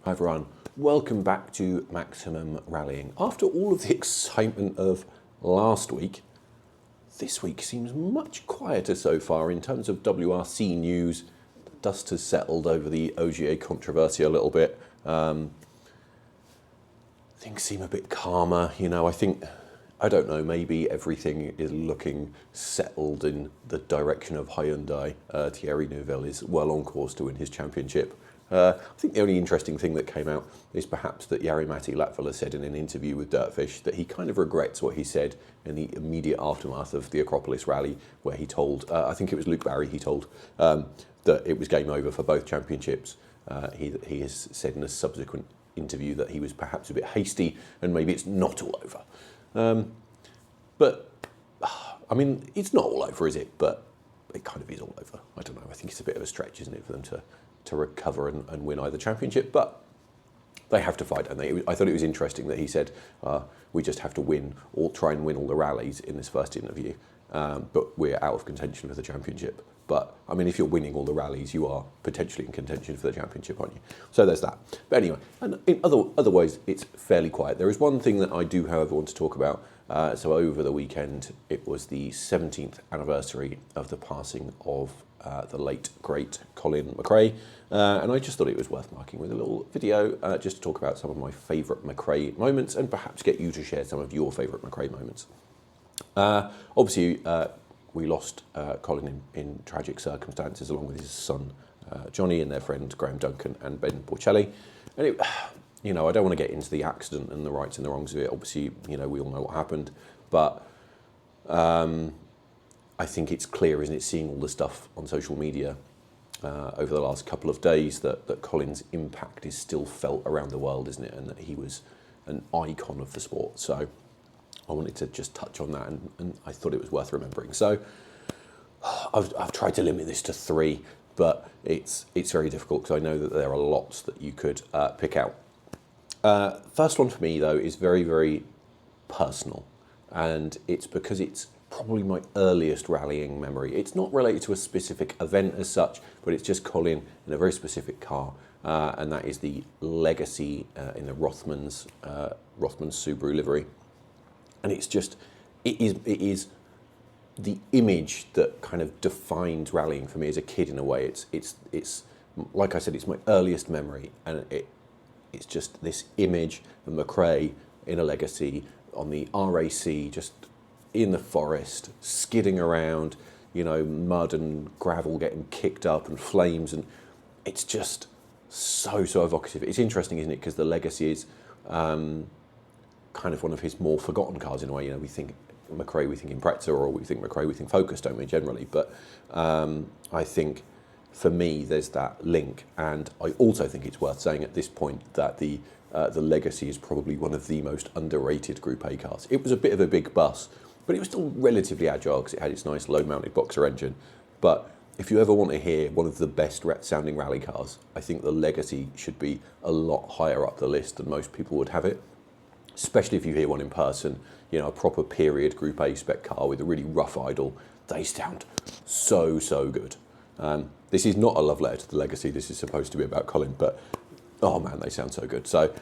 Hi everyone, welcome back to Maximum Rallying. After all of the excitement of last week, this week seems much quieter so far in terms of WRC news. The dust has settled over the OGA controversy a little bit. Things seem a bit calmer, I don't know, maybe everything is looking settled in the direction of Hyundai. Thierry Neuville is well on course to win his championship. I think the only interesting thing that came out is perhaps that Jari-Matti Latvala said in an interview with Dirtfish that he kind of regrets what he said in the immediate aftermath of the Acropolis rally, where he told, I think it was Luke Barry, he told that it was game over for both championships. He has said in a subsequent interview that he was perhaps a bit hasty and maybe it's not all over. But, I mean, it's not all over, is it? But it kind of is all over. I don't know. I think it's a bit of a stretch, isn't it, for them to recover and win either championship, but they have to fight, don't they? I thought it was interesting that he said, we just have to win, or try and win all the rallies in this first interview, but we're out of contention for the championship. But, I mean, if you're winning all the rallies, you are potentially in contention for the championship, aren't you? So there's that. But anyway, and in other ways, it's fairly quiet. There is one thing that I do, however, want to talk about. So over the weekend, it was the 17th anniversary of the passing of the late, great Colin McRae. And I just thought it was worth marking with a little video just to talk about some of my favourite McRae moments and perhaps get you to share some of your favourite McRae moments. Obviously, we lost Colin in tragic circumstances along with his son Johnny and their friend Graham Duncan and Ben Porcelli. And it, I don't want to get into the accident and the rights and the wrongs of it. Obviously, we all know what happened, but I think it's clear, isn't it, seeing all the stuff on social media over the last couple of days that Colin's impact is still felt around the world, isn't it? And that he was an icon of the sport. So I wanted to just touch on that, and I thought it was worth remembering. So I've tried to limit this to 3, but it's very difficult because I know that there are lots that you could pick out. First one for me, though, is very, very personal, and it's because it's probably my earliest rallying memory. It's not related to a specific event as such, but it's just Colin in a very specific car, and that is the Legacy in the Rothmans Subaru livery. And it's just, it is the image that kind of defined rallying for me as a kid in a way. It's like I said, it's my earliest memory, and it's just this image of McRae in a Legacy on the RAC, just in the forest, skidding around, mud and gravel getting kicked up and flames, and it's just so evocative. It's interesting, isn't it? Because the Legacy is kind of one of his more forgotten cars in a way. We think McRae, we think Impreza, or we think McRae, we think Focus, don't we, generally? But I think for me, there's that link, and I also think it's worth saying at this point that the Legacy is probably one of the most underrated Group A cars. It was a bit of a big bus, but it was still relatively agile because it had its nice low-mounted boxer engine. But if you ever want to hear one of the best sounding rally cars, I think the Legacy should be a lot higher up the list than most people would have it, especially if you hear one in person. A proper period Group A spec car with a really rough idle. They sound so good. This is not a love letter to the Legacy. This is supposed to be about Colin, but oh man, they sound so good. So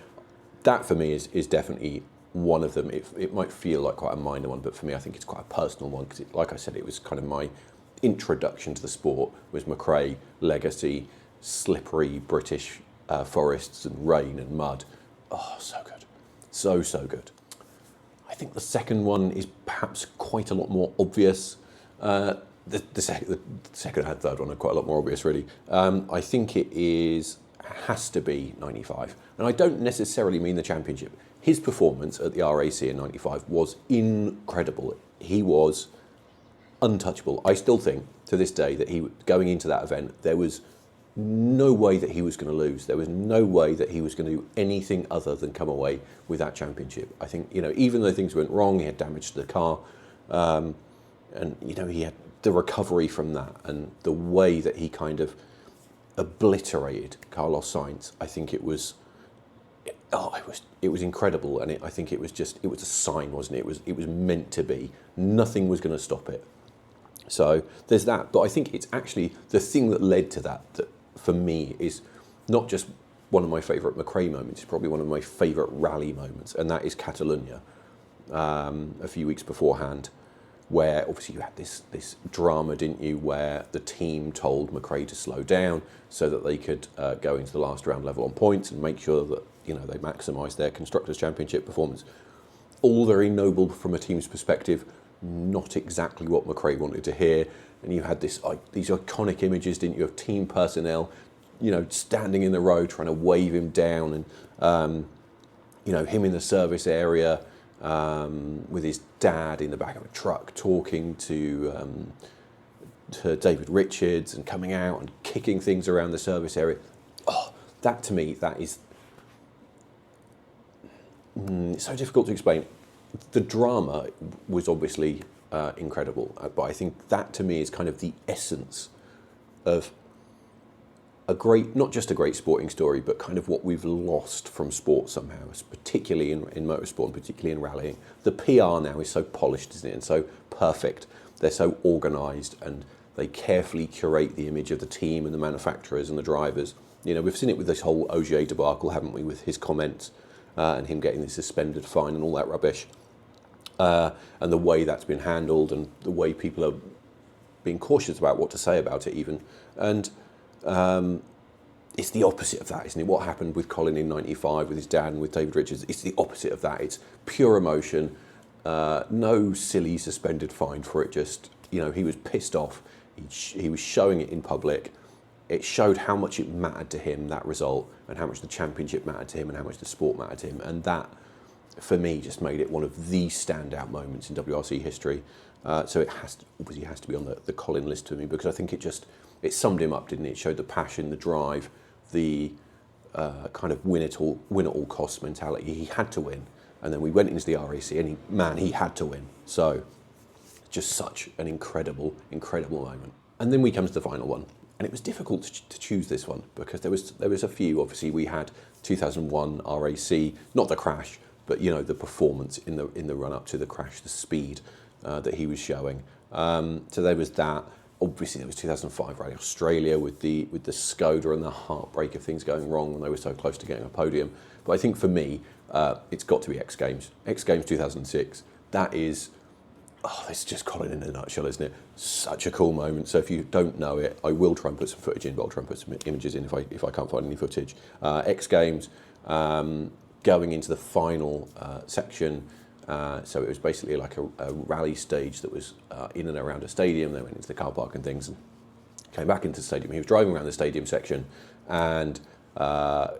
that for me is definitely one of them. It might feel like quite a minor one, but for me, I think it's quite a personal one because, like I said, it was kind of my introduction to the sport. Was McRae, Legacy, slippery British forests and rain and mud. Oh, so good, so good. I think the second one is perhaps quite a lot more obvious. The second and third one are quite a lot more obvious, really. I think it has to be 95, and I don't necessarily mean the championship. His performance at the RAC in 95 was incredible. He was untouchable. I still think to this day that going into that event, there was no way that he was going to lose. There was no way that he was going to do anything other than come away with that championship. I think, even though things went wrong, he had damage to the car, and, he had the recovery from that, and the way that he kind of obliterated Carlos Sainz, I think it was incredible, and I think it was a sign, wasn't it? It was meant to be. Nothing was going to stop it. So there's that, but I think it's actually the thing that led to that for me is not just one of my favourite McRae moments. It's probably one of my favourite rally moments, and that is Catalonia, a few weeks beforehand, where obviously you had this drama, didn't you, where the team told McRae to slow down so that they could go into the last round level on points and make sure that, you know, they maximised their Constructors' Championship performance. All very noble from a team's perspective, not exactly what McRae wanted to hear. And you had these iconic images, didn't you, of team personnel, you know, standing in the road trying to wave him down, and you know, him in the service area with his dad in the back of a truck talking to David Richards and coming out and kicking things around the service area. Oh, that to me, that is it's so difficult to explain. The drama was obviously incredible, but I think that to me is kind of the essence of a great, not just a great sporting story, but kind of what we've lost from sport somehow, particularly in motorsport and particularly in rallying. The PR now is so polished, isn't it, and so perfect. They're so organised, and they carefully curate the image of the team and the manufacturers and the drivers. You know, we've seen it with this whole Ogier debacle, haven't we, with his comments and him getting the suspended fine and all that rubbish. And the way that's been handled, and the way people are being cautious about what to say about it even. And it's the opposite of that, isn't it? What happened with Colin in '95 with his dad and with David Richards, it's the opposite of that. It's pure emotion, no silly suspended fine for it, just, you know, he was pissed off. He was showing it in public. It showed how much it mattered to him, that result, and how much the championship mattered to him and how much the sport mattered to him. And that, for me, just made it one of the standout moments in WRC history. So it obviously has to be on the Colin list for me, because I think it summed him up, didn't it? It showed the passion, the drive, the kind of win at all costs mentality. He had to win, and then we went into the RAC, and he had to win. So just such an incredible moment. And then we come to the final one, and it was difficult to choose this one, because there was a few. Obviously, we had 2001 RAC, not the crash, but, you know, the performance in the run up to the crash, the speed that he was showing. So there was that. Obviously, there was 2005 Rally Australia with the Skoda and the heartbreak of things going wrong when they were so close to getting a podium. But I think for me, it's got to be X Games. X Games 2006. That is, it's just Colin in a nutshell, isn't it? Such a cool moment. So if you don't know it, I will try and put some footage in, but I'll try and put some images in if I can't find any footage. X Games, going into the final section. So it was basically like a rally stage that was in and around a stadium. They went into the car park and things and came back into the stadium. He was driving around the stadium section, and I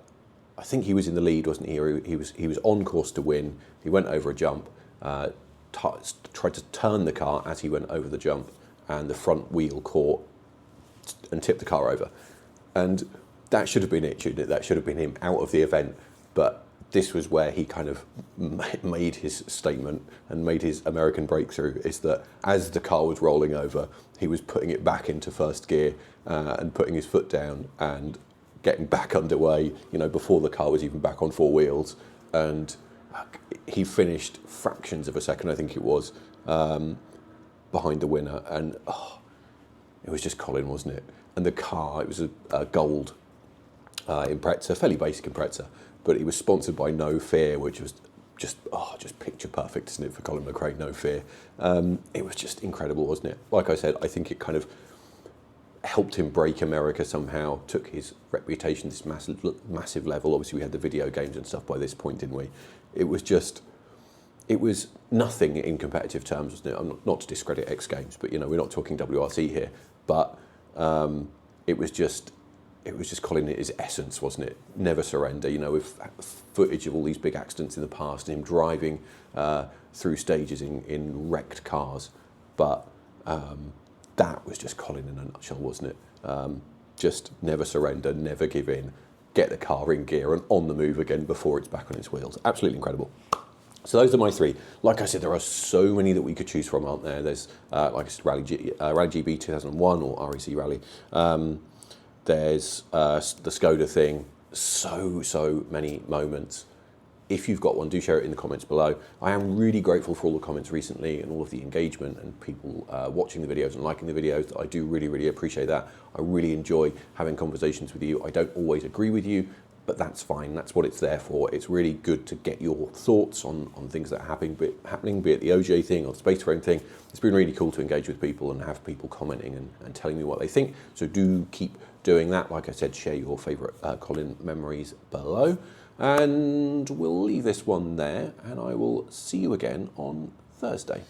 think he was in the lead, wasn't he? He was on course to win. He went over a jump, tried to turn the car as he went over the jump, and the front wheel caught and tipped the car over. And that should have been it, shouldn't it? That should have been him out of the event. But this was where he kind of made his statement and made his American breakthrough, is that as the car was rolling over, he was putting it back into first gear and putting his foot down and getting back underway, you know, before the car was even back on four wheels. And he finished fractions of a second, I think it was, behind the winner. And it was just Colin, wasn't it? And the car, it was a gold Impreza, fairly basic Impreza, but it was sponsored by No Fear, which was just picture perfect, isn't it, for Colin McRae, No Fear. It was just incredible, wasn't it? Like I said, I think it kind of helped him break America somehow, took his reputation to this massive level. Obviously, we had the video games and stuff by this point, didn't we? It was nothing in competitive terms, wasn't it? Not to discredit X Games, but, you know, we're not talking WRC here. But it was just Colin in his essence, wasn't it? Never surrender, you know, with footage of all these big accidents in the past, and him driving through stages in wrecked cars. But that was just Colin in a nutshell, wasn't it? Just never surrender, never give in, get the car in gear and on the move again before it's back on its wheels. Absolutely incredible. So those are my three. Like I said, there are so many that we could choose from, aren't there? There's, like I said, Rally GB 2001 or RAC Rally. There's the Skoda thing. So many moments. If you've got one, do share it in the comments below. I am really grateful for all the comments recently and all of the engagement and people watching the videos and liking the videos. I do really appreciate that. I really enjoy having conversations with you. I don't always agree with you, but that's fine. That's what it's there for. It's really good to get your thoughts on things that are happening, be it the OJ thing or the space frame thing. It's been really cool to engage with people and have people commenting and telling me what they think. So do keep doing that. Like I said, share your favourite Colin memories below. And we'll leave this one there, and I will see you again on Thursday.